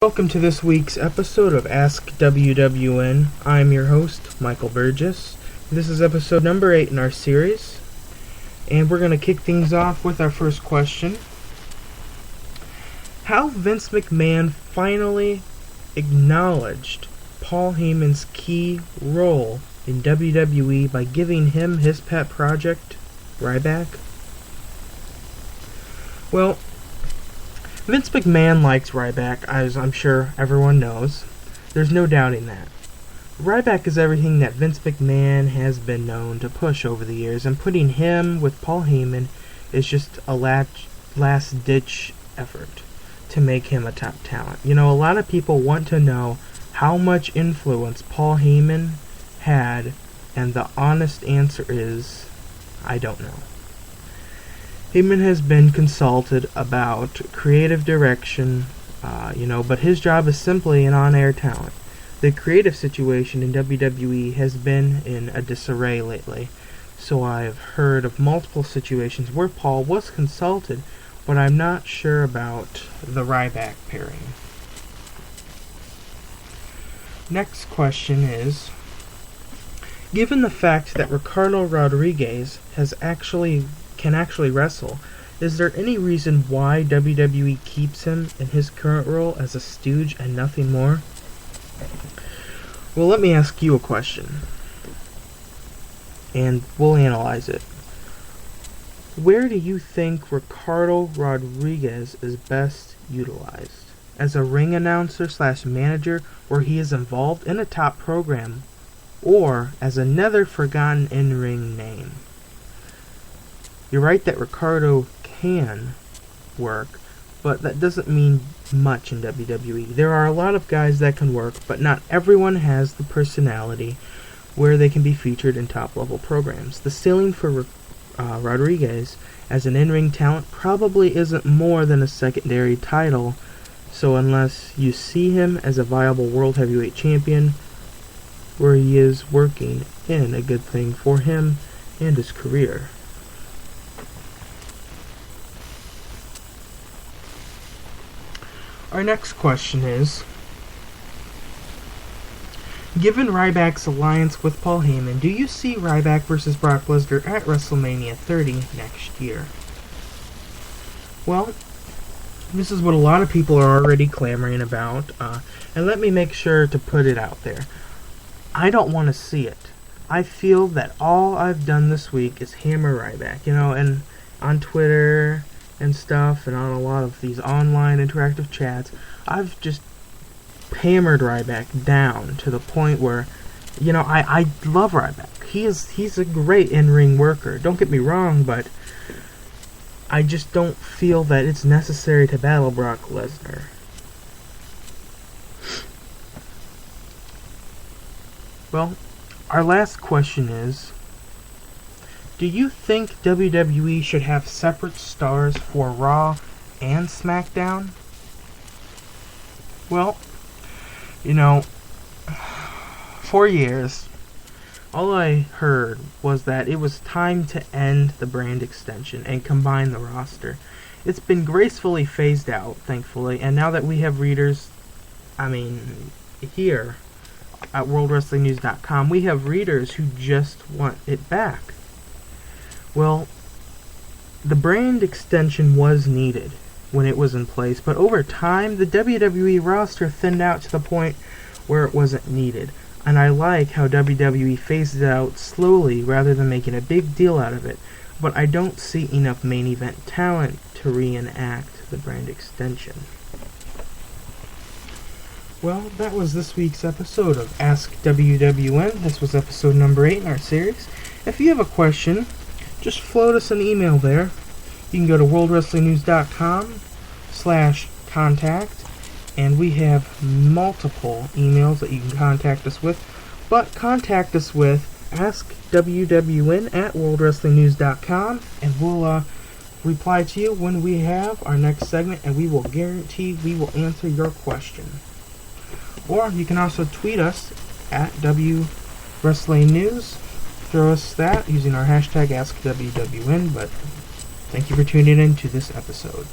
Welcome to this week's episode of Ask WWN. I'm your host, Michael Burgess. This is episode number 8 in our series, and we're going to kick things off with our first question. How Vince McMahon finally acknowledged Paul Heyman's key role in WWE by giving him his pet project, Ryback? Well, Vince McMahon likes Ryback, as I'm sure everyone knows. There's no doubting that. Ryback is everything that Vince McMahon has been known to push over the years, and putting him with Paul Heyman is just a last-ditch effort to make him a top talent. You know, a lot of people want to know how much influence Paul Heyman had, and the honest answer is, I don't know. Heyman has been consulted about creative direction, but his job is simply an on-air talent. The creative situation in WWE has been in a disarray lately, so I've heard of multiple situations where Paul was consulted, but I'm not sure about the Ryback pairing. Next question is, given the fact that Ricardo Rodriguez can actually wrestle, is there any reason why WWE keeps him in his current role as a stooge and nothing more? Well, let me ask you a question, and we'll analyze it. Where do you think Ricardo Rodriguez is best utilized? As a ring announcer / manager where he is involved in a top program, or as another forgotten in-ring name? You're right that Ricardo can work, but that doesn't mean much in WWE. There are a lot of guys that can work, but not everyone has the personality where they can be featured in top-level programs. The ceiling for Rodriguez as an in-ring talent probably isn't more than a secondary title, so unless you see him as a viable World Heavyweight Champion, where he is working in a good thing for him and his career. Our next question is, given Ryback's alliance with Paul Heyman, do you see Ryback versus Brock Lesnar at WrestleMania 30 next year? Well, this is what a lot of people are already clamoring about, and let me make sure to put it out there. I don't want to see it. I feel that all I've done this week is hammer Ryback, and on Twitter and stuff, and on a lot of these online interactive chats, I've just hammered Ryback down to the point where, I love Ryback. He's a great in-ring worker. Don't get me wrong, but I just don't feel that it's necessary to battle Brock Lesnar. Well, our last question is, do you think WWE should have separate stars for Raw and SmackDown? Well, for years, all I heard was that it was time to end the brand extension and combine the roster. It's been gracefully phased out, thankfully, and now that we have readers, here at WorldWrestlingNews.com, we have readers who just want it back. Well, the brand extension was needed when it was in place, but over time, the WWE roster thinned out to the point where it wasn't needed. And I like how WWE phased it out slowly rather than making a big deal out of it, but I don't see enough main event talent to reenact the brand extension. Well, that was this week's episode of Ask WWN. This was episode number 8 in our series. If you have a question, just float us an email there. You can go to worldwrestlingnews.com/contact, and we have multiple emails that you can contact us with. But contact us with askwwn@worldwrestlingnews.com, and we'll reply to you when we have our next segment, and we will guarantee we will answer your question. Or you can also tweet us at WWrestlingNews. Throw us that using our hashtag AskWWN, but thank you for tuning in to this episode.